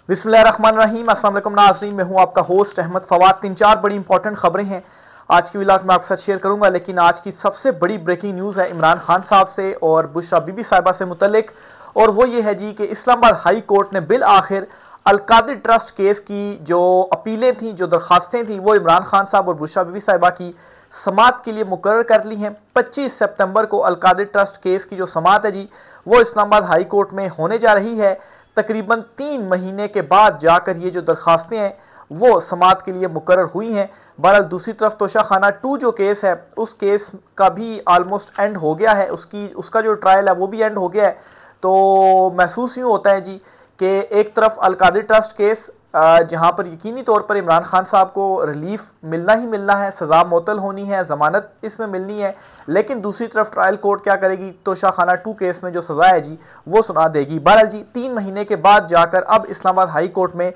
बिस्मिल्लाहिर्रहमानिर्रहीम। अस्सलाम वालेकुम नाज़रीन, मैं हूं आपका होस्ट अहमद फवाद। 3-4 बड़ी इंपॉर्टेंट खबरें हैं आज की व्लॉग में आपके साथ शेयर करूंगा, लेकिन आज की सबसे बड़ी ब्रेकिंग न्यूज़ है इमरान खान साहब से और बुशरा बीबी साहिबा से मुतल्लिक, और वो ये है जी कि इस्लामाबाद हाई कोर्ट ने बिल आखिर अलकादिर ट्रस्ट केस की जो अपीलें थी, जो दरखास्तें थी, वो इमरान खान साहब और बुशरा बीबी साहिबा की समात के लिए मुकर्रर कर ली हैं। 25 सितंबर को अलकादिर ट्रस्ट केस की जो समात है जी, वो इस्लामाबाद हाई कोर्ट में होने जा रही है। तकरीबन 3 महीने के बाद जाकर ये जो दरखास्तें हैं वो समात के लिए मुकर्रर हुई हैं। बहरहाल दूसरी तरफ तोशाखाना 2 जो केस है, उस केस का भी आलमोस्ट एंड हो गया है, उसका जो ट्रायल है वो भी एंड हो गया है। तो महसूस यूँ होता है जी कि एक तरफ अलकादिर ट्रस्ट केस जहां पर यकीनी तौर पर इमरान खान साहब को रिलीफ मिलना ही मिलना है, सज़ा मुअत्तल होनी है, ज़मानत इसमें मिलनी है, लेकिन दूसरी तरफ ट्रायल कोर्ट क्या करेगी, तोशाखाना 2 केस में जो सज़ा है जी वो सुना देगी। बहरहाल जी 3 महीने के बाद जाकर अब इस्लामाबाद हाई कोर्ट में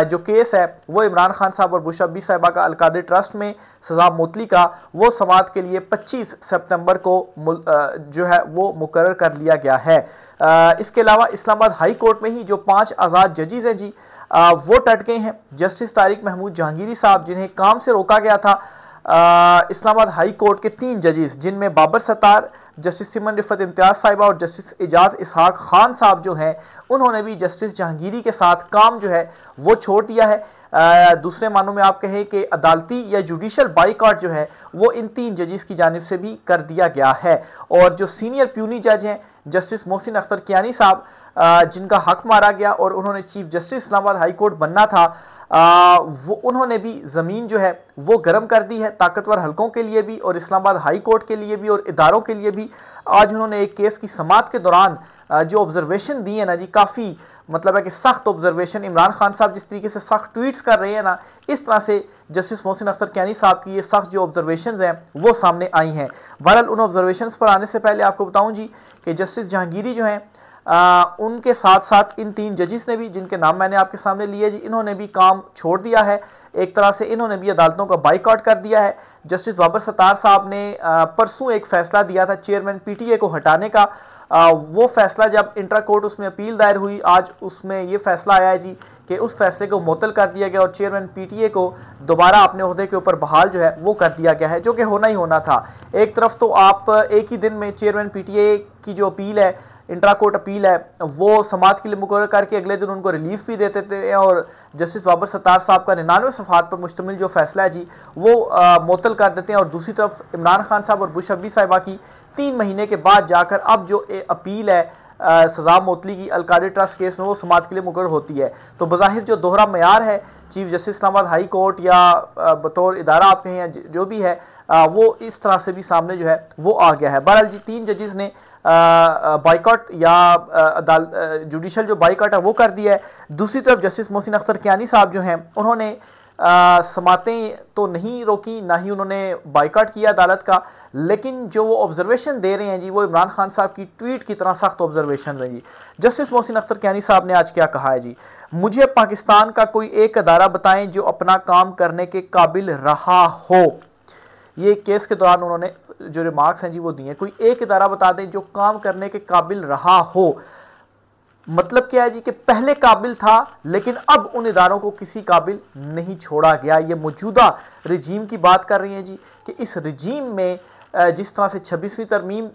जो केस है वो इमरान खान साहब और बुशरा बीबी साहिबा का अलकादिर ट्रस्ट में सज़ा मुअत्तली का, वो समात के लिए 25 सितंबर को जो है वो मुकर्रर कर लिया गया है। इसके अलावा इस्लामाबाद हाई कोर्ट में ही जो 5 आज़ाद जजेस हैं जी वो टट गए हैं। जस्टिस तारिक महमूद जहांगीरी साहब, जिन्हें काम से रोका गया था, इस्लामाबाद हाई कोर्ट के 3 जजेस जिनमें बाबर सत्तार, जस्टिस सिमन रिफत इम्तियाज साहिबा और जस्टिस एजाज इसहाक खान साहब जो हैं, उन्होंने भी जस्टिस जहांगीरी के साथ काम जो है वो छोड़ दिया है। दूसरे मानों में आप कहें कि अदालती या जुडिशल बाइकआउट जो है वो इन 3 जजेस की जानिब से भी कर दिया गया है। और जो सीनियर प्यूनी जज हैं जस्टिस मोहसिन अख्तर कियानी साहब, जिनका हक मारा गया और उन्होंने chief justice Islamabad high court बनना था, वो उन्होंने भी ज़मीन जो है वो गर्म कर दी है ताकतवर हलकों के लिए भी और इस्लामाबाद हाई कोर्ट के लिए भी और इदारों के लिए भी। आज उन्होंने एक केस की समात के दौरान जो ऑब्जर्वेशन दी है ना जी, काफ़ी मतलब है कि सख्त ऑब्जर्वेशन, इमरान खान साहब जिस तरीके से सख्त ट्वीट्स कर रहे हैं ना, इस तरह से जस्टिस मोहसिन अख्तर कियानी साहब की ये सख्त जो ऑब्जर्वेशंस हैं वो सामने आई हैं। बहरहाल उन ऑब्जर्वेशंस पर आने से पहले आपको बताऊं जी कि जस्टिस जहांगीरी जो हैं उनके साथ साथ इन 3 जजेस ने भी, जिनके नाम मैंने आपके सामने लिए जी, इन्होंने भी काम छोड़ दिया है। एक तरह से इन्होंने भी अदालतों का बाइकआउट कर दिया है। जस्टिस बाबर सत्तार साहब ने परसों एक फैसला दिया था चेयरमैन पीटीए को हटाने का। वो फैसला जब इंट्रा कोर्ट उसमें अपील दायर हुई, आज उसमें ये फैसला आया है जी कि उस फैसले को मुअत्तल कर दिया गया और चेयरमैन पीटीए को दोबारा अपने ओहदे के ऊपर बहाल जो है वो कर दिया गया है, जो कि होना ही होना था। एक तरफ तो आप एक ही दिन में चेयरमैन पीटीए की जो अपील है, इंट्रा कोर्ट अपील है, वो समात के लिए मुकर्रर करके अगले दिन उनको रिलीफ भी देते थे और जस्टिस बाबर सत्तार साहब का 99 सफ़हात पर मुश्तमिल जो फैसला है जी वो मुअत्तल कर देते हैं। और दूसरी तरफ इमरान खान साहब और बुशरा बीबी साहिबा की 3 महीने के बाद जाकर अब जो अपील है सज़ा मुअत्तली की अलकादिर ट्रस्ट केस में, वो समात के लिए मुकर्रर होती है। तो बज़ाहिर जो दोहरा मयार है chief justice Islamabad high court या बतौर इदारा आप कहें या जो भी है, वो इस तरह से भी सामने जो है वो आ गया है। बहरहाल जी 3 जजेस ने बाइकआउट या जुडिशल जो बाइकआउट है वो कर दिया है। दूसरी तरफ जस्टिस मोहसिन अख्तर कियानी साहब जो हैं, उन्होंने समातें तो नहीं रोकी, ना ही उन्होंने बाइकआउट किया अदालत का, लेकिन जो वो ऑब्जर्वेशन दे रहे हैं जी वो इमरान खान साहब की ट्वीट की तरह सख्त ऑब्जर्वेशन है जी। जस्टिस मोहसिन अख्तर कियानी साहब ने आज क्या कहा है जी, मुझे पाकिस्तान का कोई एक अदारा बताएं जो अपना काम करने के काबिल रहा हो। ये केस के दौरान उन्होंने जो रिमार्क्स हैं जी वो दिए, कोई एक इदारा बता दें जो काम करने के काबिल रहा हो। मतलब क्या है जी कि पहले काबिल था लेकिन अब उन इदारों को किसी काबिल नहीं छोड़ा गया। ये मौजूदा रजीम की बात कर रही हैं जी कि इस रजीम में जिस तरह से 26वीं तरमीम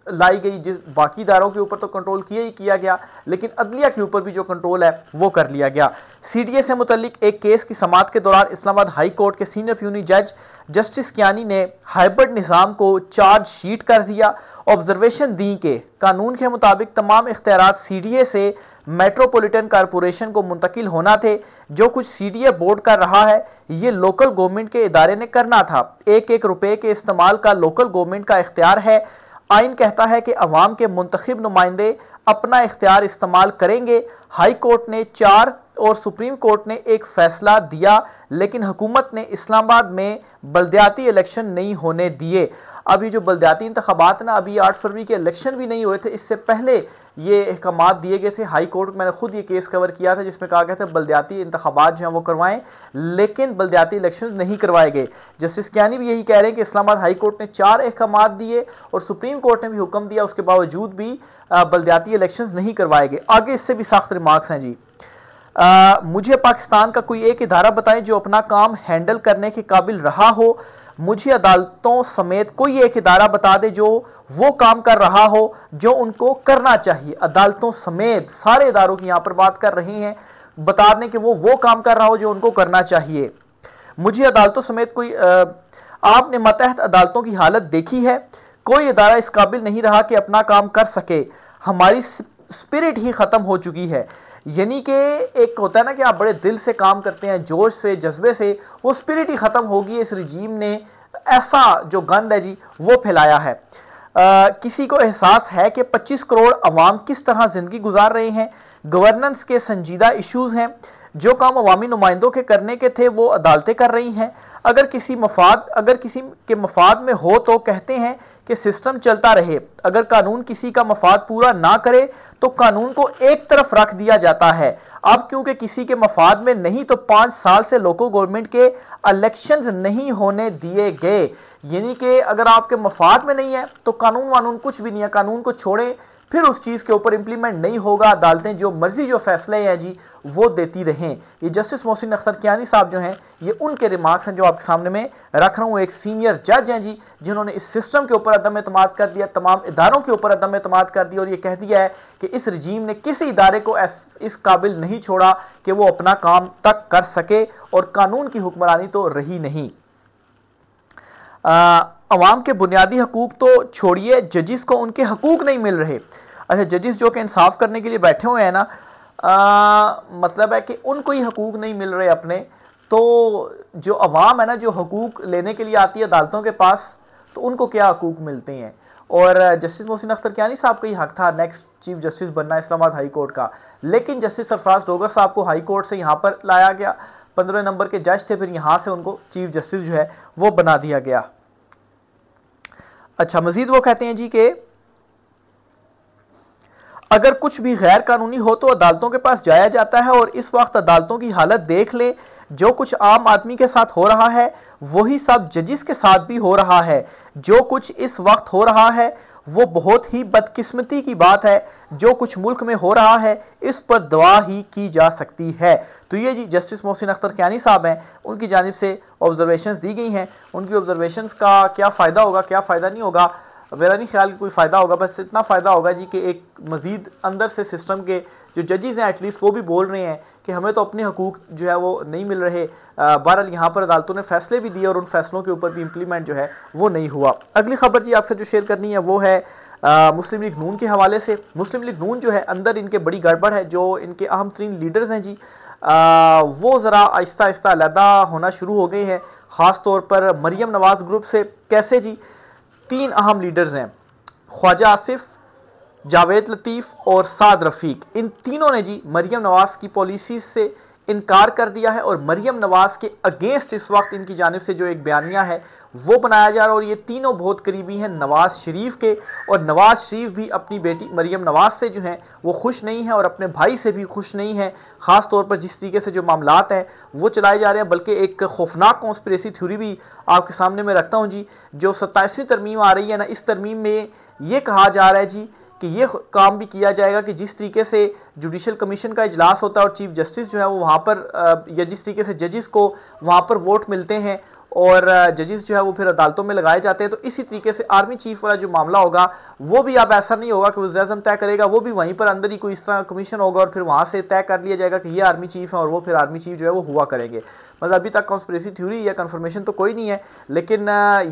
लाई गई, जिस बाकी इदारों के ऊपर तो कंट्रोल किया गया, लेकिन अदलिया के ऊपर भी जो कंट्रोल है वो कर लिया गया। सीडीए से मुतल्लिक एक केस की समात के दौरान इस्लामाबाद हाई कोर्ट के सीनियर प्यूनी जज जस्टिस कियानी ने हाइब्रिड निज़ाम को चार्जशीट कर दिया। ऑब्जर्वेशन दी कि कानून के मुताबिक तमाम इख्तियारात सीडीए से मेट्रोपॉलिटन कॉरपोरेशन को मुंतकिल होना थे। जो कुछ सीडीए बोर्ड कर रहा है ये लोकल गवर्नमेंट के इदारे ने करना था। 1-1 रुपए के इस्तेमाल का लोकल गवर्नमेंट का इख्तियार है। आइन कहता है कि अवाम के मुंतखब नुमाइंदे अपना इख्तियार इस्तेमाल करेंगे। हाई कोर्ट ने 4 और सुप्रीम कोर्ट ने एक फैसला दिया, लेकिन हुकूमत ने इस्लामाबाद में बल्दियाती इलेक्शन नहीं होने दिए। अभी जो बल्दियाती इंतखाबात ना, अभी 8 फरवरी के इलेक्शन भी नहीं हुए थे, इससे पहले ये अहकामात दिए गए थे हाई कोर्ट। मैंने खुद ये केस कवर किया था जिसमें कहा गया था बल्दियाती इंतखाबात जो हैं वो करवाएं, लेकिन बल्दियाती इलेक्शन नहीं करवाए गए। जस्टिस कियानी भी यही कह रहे हैं कि इस्लामाबाद हाई कोर्ट ने 4 अहकामात दिए और सुप्रीम कोर्ट ने भी हुक्म दिया, उसके बावजूद भी बल्दियाती इलेक्शन नहीं करवाए गए। आगे इससे भी सख्त रिमार्क्स हैं जी। मुझे पाकिस्तान का कोई एक इदारा बताएं जो अपना काम हैंडल करने के काबिल रहा हो। मुझे अदालतों समेत कोई एक इदारा बता दे जो वो काम कर रहा हो जो उनको करना चाहिए। अदालतों समेत सारे इदारों की यहां पर बात कर रहे हैं, बता दें कि वो काम कर रहा हो जो उनको करना चाहिए। मुझे अदालतों समेत कोई आपने मतहत अदालतों की हालत देखी है? कोई इदारा इस काबिल नहीं रहा कि अपना काम कर सके। हमारी स्पिरिट ही खत्म हो चुकी है। यानी कि एक होता है ना कि आप बड़े दिल से काम करते हैं, जोश से, जज्बे से, वो स्पिरिट ही खत्म होगी। इस रजीम ने ऐसा जो गंद है जी वो फैलाया है। किसी को एहसास है कि 25 करोड़ अवाम किस तरह जिंदगी गुजार रहे हैं? गवर्नेंस के संजीदा इश्यूज हैं। जो काम अवामी नुमाइंदों के करने के थे वो अदालतें कर रही हैं। अगर किसी के मफाद में हो तो कहते हैं कि सिस्टम चलता रहे। अगर कानून किसी का मफाद पूरा ना करे तो कानून को एक तरफ रख दिया जाता है। अब क्योंकि किसी के मफाद में नहीं तो 5 साल से लोकल गवर्नमेंट के इलेक्शंस नहीं होने दिए गए। यानी कि अगर आपके मफाद में नहीं है तो कानून वानून कुछ भी नहीं है, कानून को छोड़ें, फिर उस चीज़ के ऊपर इंप्लीमेंट नहीं होगा। अदालतें जो मर्जी जो फैसले हैं जी वो देती रहें। ये जस्टिस मोहसिन अख्तर कियानी साहब जो हैं ये उनके रिमार्क्स हैं जो आपके सामने में रख रहा हूँ। एक सीनियर जज हैं जी जिन्होंने इस सिस्टम के ऊपर अदम एतमाद कर दिया, तमाम इदारों के ऊपर अदम एतमाद कर दिया और ये कह दिया है कि इस रजीम ने किसी इदारे को इस काबिल नहीं छोड़ा कि वो अपना काम तक कर सके और कानून की हुक्मरानी तो रही नहीं। अवाम के बुनियादी हकूक तो छोड़िए, जजिस को उनके हकूक नहीं मिल रहे। अच्छा, जजिस जो कि इंसाफ करने के लिए बैठे हुए हैं ना, मतलब है कि उनको ही हकूक नहीं मिल रहे अपने। तो जो अवाम है ना, जो हकूक लेने के लिए आती है अदालतों के पास, तो उनको क्या हकूक मिलते हैं। और जस्टिस मोहसिन अख्तर कियानी साहब का ही हक था नेक्स्ट चीफ जस्टिस बनना इस्लामाबाद हाई कोर्ट का, लेकिन जस्टिस सरफराज डोगर साहब को हाई कोर्ट से यहाँ पर लाया गया। 15 नंबर के जज थे, फिर यहाँ से उनको चीफ जस्टिस जो है वो बना दिया गया। अच्छा, मजीद वो कहते हैं जी कि अगर कुछ भी गैर कानूनी हो तो अदालतों के पास जाया जाता है और इस वक्त अदालतों की हालत देख ले। जो कुछ आम आदमी के साथ हो रहा है वही सब जजिस के साथ भी हो रहा है। जो कुछ इस वक्त हो रहा है वो बहुत ही बदकिस्मती की बात है। जो कुछ मुल्क में हो रहा है इस पर दुआ ही की जा सकती है। तो ये जी जस्टिस मोहसिन अख्तर कियानी साहब हैं, उनकी जानिब से ऑब्जर्वेशंस दी गई हैं। उनकी ऑब्जर्वेशंस का क्या फ़ायदा होगा, क्या फ़ायदा नहीं होगा, मेरा नहीं ख्याल कि कोई फ़ायदा होगा। बस इतना फ़ायदा होगा जी कि एक मज़ीद अंदर से सिस्टम के जो जजेस हैं एटलीस्ट वो भी बोल रहे हैं कि हमें तो अपने हकूक़ जो है वो नहीं मिल रहे। बहरहाल यहाँ पर अदालतों ने फैसले भी दिए और उन फैसलों के ऊपर भी इम्प्लीमेंट जो है वो नहीं हुआ। अगली खबर जी आपसे जो शेयर करनी है वो है मुस्लिम लीग नून के हवाले से। मुस्लिम लीग नून जो है अंदर इनके बड़ी गड़बड़ है। जो इनके अहम तरीन लीडर्स हैं जी वो ज़रा आहिस्ता आहिस्ता अलहदा होना शुरू हो गए हैं, ख़ास तौर पर मरियम नवाज़ ग्रुप से। कैसे जी? 3 अहम लीडर्स हैं, ख्वाजा आसिफ, जावेद लतीफ़ और साद रफ़ीक। इन तीनों ने जी मरियम नवाज़ की पॉलिसी से इनकार कर दिया है और मरियम नवाज़ के अगेंस्ट इस वक्त इनकी जानिब से जो एक बयानिया है वो बनाया जा रहा है। और ये तीनों बहुत करीबी हैं नवाज़ शरीफ के, और नवाज़ शरीफ भी अपनी बेटी मरियम नवाज़ से जो हैं वो खुश नहीं है और अपने भाई से भी खुश नहीं है। ख़ास तौर पर जिस तरीके से जो मामलात हैं वो चलाए जा रहे हैं, बल्कि एक खौफनाक कॉन्स्पिरेसी थ्योरी भी आपके सामने मैं रखता हूँ जी। जो 27वीं तरमीम आ रही है ना, इस तरमीम में ये कहा जा रहा है जी कि ये काम भी किया जाएगा कि जिस तरीके से जुडिशल कमीशन का इजलास होता है और चीफ जस्टिस जो है वो वहाँ पर या जिस तरीके से जजिस को वहाँ पर वोट मिलते हैं और जजेस जो है वो फिर अदालतों में लगाए जाते हैं, तो इसी तरीके से आर्मी चीफ वाला जो मामला होगा वो भी अब ऐसा नहीं होगा कि वज़ीर आज़म तय करेगा, वो भी वहीं पर अंदर ही कोई इस तरह कमीशन होगा और फिर वहाँ से तय कर लिया जाएगा कि ये आर्मी चीफ है और वो फिर आर्मी चीफ जो है वो हुआ करेंगे। मतलब अभी तक कॉन्स्पिरेसी थ्योरी या कन्फर्मेशन तो कोई नहीं है, लेकिन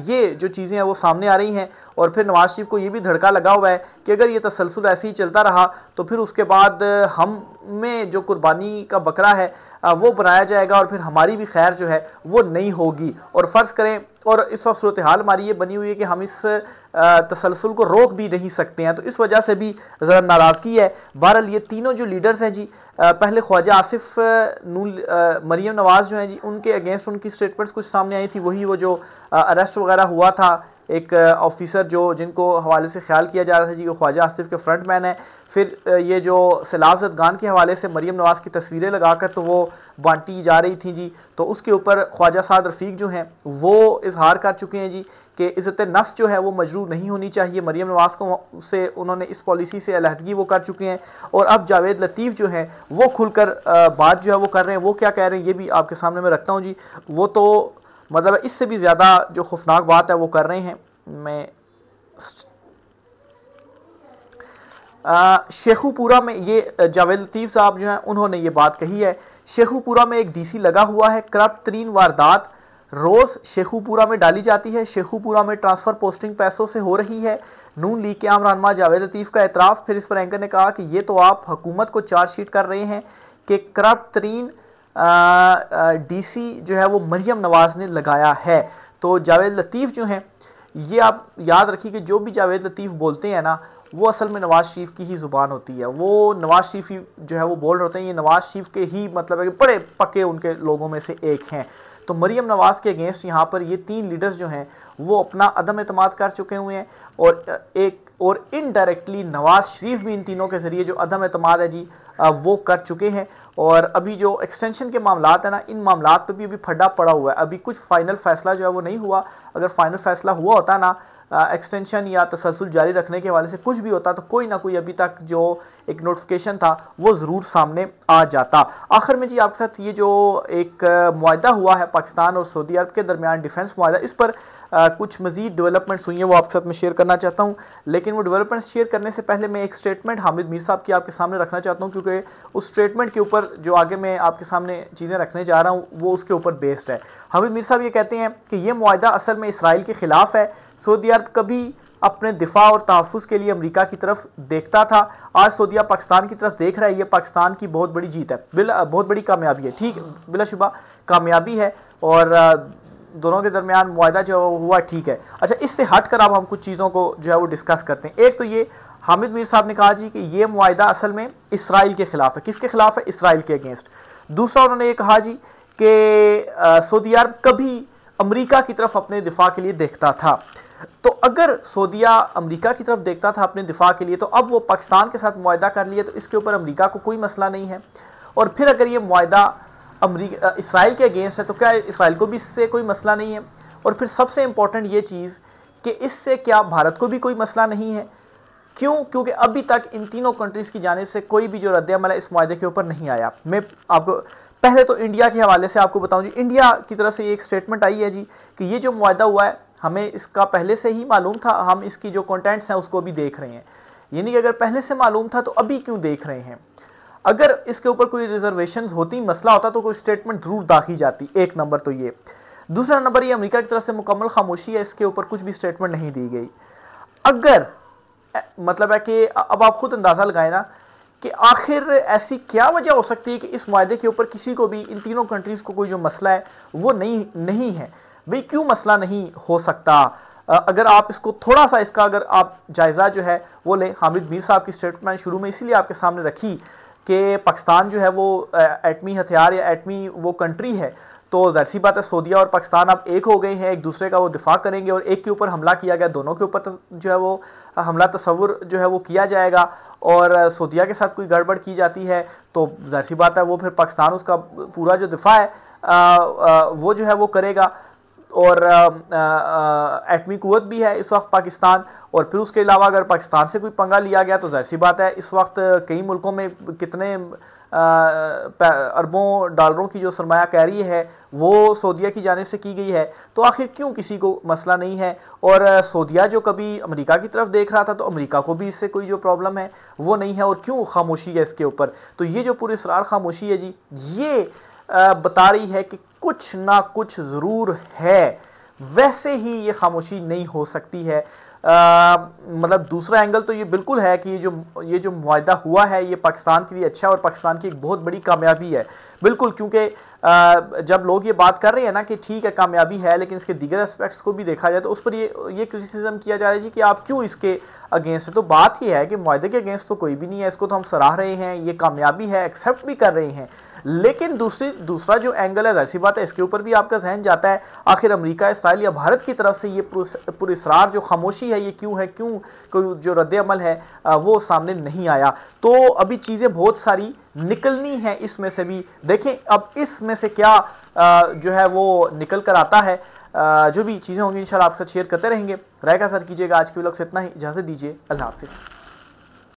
ये जो चीज़ें हैं वो सामने आ रही हैं। और फिर नवाज शरीफ को ये भी धड़का लगा हुआ है कि अगर ये तसलसल ऐसे ही चलता रहा तो फिर उसके बाद हम में जो कुर्बानी का बकरा है वो बनाया जाएगा और फिर हमारी भी खैर जो है वो नहीं होगी। और फ़र्ज़ करें, और इस वक्त सूरत हाल हमारी ये बनी हुई है कि हम इस तसलसल को रोक भी नहीं सकते हैं, तो इस वजह से भी ज़रा नाराज़गी है। बहरहाल ये तीनों जो लीडर्स हैं जी, पहले ख्वाजा आसिफ मरियम नवाज़ जो हैं जी उनके अगेंस्ट उनकी स्टेटमेंट्स कुछ सामने आई थी, वही वो जो अरेस्ट वगैरह हुआ था एक ऑफिसर जो जिनको हवाले से ख्याल किया जा रहा था जी वो ख्वाजा आसिफ के फ्रंट मैन है। फिर ये जो सैलाब ज़रदान के हवाले से मरीम नवाज़ की तस्वीरें लगाकर तो वो बांटी जा रही थी जी, तो उसके ऊपर ख्वाजा साद रफ़ीक जो हैं वो इजहार कर चुके हैं जी कि इज़्ज़त नफ्स जो है वो मजरूह नहीं होनी चाहिए। मरीम नवाज़ को से उन्होंने इस पॉलिसी से अलहदगी वो कर चुके हैं। और अब जावेद लतीफ़ जो हैं वो खुलकर बात जो है वो कर रहे हैं। वो क्या कह रहे हैं ये भी आपके सामने मैं रखता हूँ जी। वो तो मतलब इससे भी ज़्यादा जो खौफनाक बात है वो कर रहे हैं। मैं शेखुपुरा में ये जावेद लतीफ़ साहब जो हैं उन्होंने ये बात कही है। शेखुपुरा में एक डीसी लगा हुआ है, करप्ट तरीन वारदात रोज़ शेखुपुरा में डाली जाती है। शेखुपुरा में ट्रांसफ़र पोस्टिंग पैसों से हो रही है। नून लीग के आम रहनुमा जावेद लतीफ़ का एतराफ़। फिर इस पर एंकर ने कहा कि ये तो आप हुकूमत को चार्जशीट कर रहे हैं कि करप्ट तरीन डीसी जो है वो मरियम नवाज़ ने लगाया है। तो जावेद लतीफ़ जो हैं ये आप याद रखिए कि जो भी जावेद लतीफ़ बोलते हैं ना वो असल में नवाज शरीफ की ही ज़ुबान होती है। वो नवाज शरीफ ही जो है वो बोल रहे होते हैं। ये नवाज शरीफ के ही मतलब है कि बड़े पक्के उनके लोगों में से एक हैं। तो मरियम नवाज़ के अगेंस्ट यहाँ पर ये 3 लीडर्स जो हैं वो अपना अदम एतमाद कर चुके हुए हैं। और इनडायरेक्टली नवाज शरीफ भी इन तीनों के ज़रिए जो अदम एतमाद है जी वो कर चुके हैं। और अभी जो एक्सटेंशन के मामलात है ना, इन मामलात पे भी अभी फड्डा पड़ा हुआ है। अभी कुछ फाइनल फैसला जो है वो नहीं हुआ। अगर फाइनल फैसला हुआ होता ना एक्सटेंशन या तसलसल जारी रखने के हवाले से कुछ भी होता तो कोई ना कोई अभी तक जो एक नोटिफिकेशन था वो ज़रूर सामने आ जाता। आखिर में जी आपके साथ ये जो एक मुआहदा हुआ है पाकिस्तान और सऊदी अरब के दरमियान डिफेंस मुआहदा, इस पर कुछ मजीद डेवलपमेंट्स हुई हैं वो आपके साथ मैं शेयर करना चाहता हूँ। लेकिन वो डेवलपमेंट्स शेयर करने से पहले मैं एक स्टेटमेंट हामिद मीर साहब की आपके सामने रखना चाहता हूँ, क्योंकि उस स्टेटमेंट के ऊपर जो आगे मैं आपके सामने चीज़ें रखने जा रहा हूँ वो उसके ऊपर बेस्ड है। हामिद मीर साहब ये कहते हैं कि ये मुआहदा असल में इसराइल के ख़िलाफ़ है। सऊदी अरब कभी अपने दिफा और तहफ़्फ़ुज़ के लिए अमेरिका की तरफ देखता था, आज सऊदीया पाकिस्तान की तरफ देख रहा है। ये पाकिस्तान की बहुत बड़ी जीत है, बहुत बड़ी कामयाबी है। ठीक, बिलाशुबा कामयाबी है और दोनों के दरमियान मुआहदा जो हुआ ठीक है। अच्छा, इससे हट कर अब हम कुछ चीज़ों को जो है वो डिस्कस करते हैं। एक तो ये हामिद मीर साहब ने कहा जी कि ये मुआहदा असल में इसराइल के खिलाफ है। किसके खिलाफ है? इसराइल के अगेंस्ट। दूसरा उन्होंने ये कहा जी कि सऊदी अरब कभी अमेरिका की तरफ अपने दिफा के लिए देखता था। तो अगर सऊदीया अमेरिका की तरफ देखता था अपने दिफा के लिए, तो अब वो पाकिस्तान के साथ मुआहदा कर लिया तो इसके ऊपर अमेरिका को कोई मसला नहीं है। और फिर अगर ये मुआहदा इसराइल के अगेंस्ट है तो क्या इसराइल को भी इससे कोई मसला नहीं है। और फिर सबसे इंपॉर्टेंट ये चीज़ कि इससे क्या भारत को भी कोई मसला नहीं है। क्यों? क्योंकि अभी तक इन तीनों कंट्रीज़ की जानिब से कोई भी जो रद्द-ए-अमल है इस मुआहदे के ऊपर नहीं आया। मैं आपको पहले तो इंडिया के हवाले से आपको बताऊं जी, इंडिया की तरफ से एक स्टेटमेंट आई है जी कि ये जो मुआहदा हुआ है हमें इसका पहले से ही मालूम था, हम इसकी जो कंटेंट्स हैं उसको भी देख रहे हैं। यानी कि अगर पहले से मालूम था तो अभी क्यों देख रहे हैं? अगर इसके ऊपर कोई रिजर्वेशंस होती, मसला होता तो कोई स्टेटमेंट जरूर दाखी जाती। एक नंबर तो ये। दूसरा नंबर ये अमेरिका की तरफ से मुकम्मल खामोशी है, इसके ऊपर कुछ भी स्टेटमेंट नहीं दी गई। अगर मतलब है कि अब आप खुद अंदाजा लगाए ना कि आखिर ऐसी क्या वजह हो सकती है कि इस मुआहदे के ऊपर किसी को भी, इन तीनों कंट्रीज को कोई जो मसला है वो नहीं है। भाई क्यों मसला नहीं हो सकता? अगर आप इसको थोड़ा सा इसका अगर आप जायज़ा जो है वो लें, हामिद मीर साहब की स्टेटमेंट शुरू में इसीलिए आपके सामने रखी कि पाकिस्तान जो है वो एटमी हथियार या एटमी वो कंट्री है, तो ज़ाहिर सी बात है सऊदीया और पाकिस्तान अब एक हो गए हैं, एक दूसरे का वो दिफा करेंगे और एक के ऊपर हमला किया गया, दोनों के ऊपर जो है वो हमला तस्वुर जो है वो किया जाएगा। और सऊदीया के साथ कोई गड़बड़ की जाती है तो ज़ाहिर सी बात है वो फिर पाकिस्तान उसका पूरा जो दिफा है वो जो है वो करेगा। और एटमी कुव्वत भी है इस वक्त पाकिस्तान। और फिर उसके अलावा अगर पाकिस्तान से कोई पंगा लिया गया तो ज़ाहिर सी बात है इस वक्त कई मुल्कों में कितने अरबों डॉलरों की जो सरमायाकारी है वो सऊदीया की जानिब से की गई है। तो आखिर क्यों किसी को मसला नहीं है? और सऊदीया जो कभी अमेरिका की तरफ देख रहा था तो अमेरिका को भी इससे कोई जो प्रॉब्लम है वो नहीं है। और क्यों खामोशी है इसके ऊपर? तो ये जो पूरी इसरार खामोशी है जी, ये बता रही है कि कुछ ना कुछ ज़रूर है, वैसे ही ये खामोशी नहीं हो सकती है। मतलब दूसरा एंगल तो ये बिल्कुल है कि ये जो मुआहदा हुआ है ये पाकिस्तान के लिए अच्छा है और पाकिस्तान की एक बहुत बड़ी कामयाबी है। बिल्कुल, क्योंकि जब लोग ये बात कर रहे हैं ना कि ठीक है कामयाबी है लेकिन इसके दीगर एस्पेक्ट्स को भी देखा जाए तो उस पर ये क्रिटिसिज्म किया जा रहा है जी कि आप क्यों इसके अगेंस्ट है। तो बात ये है कि मुआहदे के अगेंस्ट तो कोई भी नहीं है, इसको तो हम सराह रहे हैं, ये कामयाबी है, एक्सेप्ट भी कर रहे हैं। लेकिन दूसरा जो एंगल है, जाहिर सी बात है इसके ऊपर भी आपका जहन जाता है, आखिर अमेरिका, इसराइल या भारत की तरफ से ये पुरस्रार जो खामोशी है ये क्यों है, क्यों जो रद्द-ए-अमल है वो सामने नहीं आया। तो अभी चीजें बहुत सारी निकलनी है इसमें से भी। देखें अब इसमें से क्या जो है वो निकल कर आता है। जो भी चीजें होंगी इंशाल्लाह आपके साथ शेयर करते रहेंगे। राय का सर कीजिएगा। आज के व्लॉग से इतना ही, इजाजत दीजिए, अल्लाह हाफिज।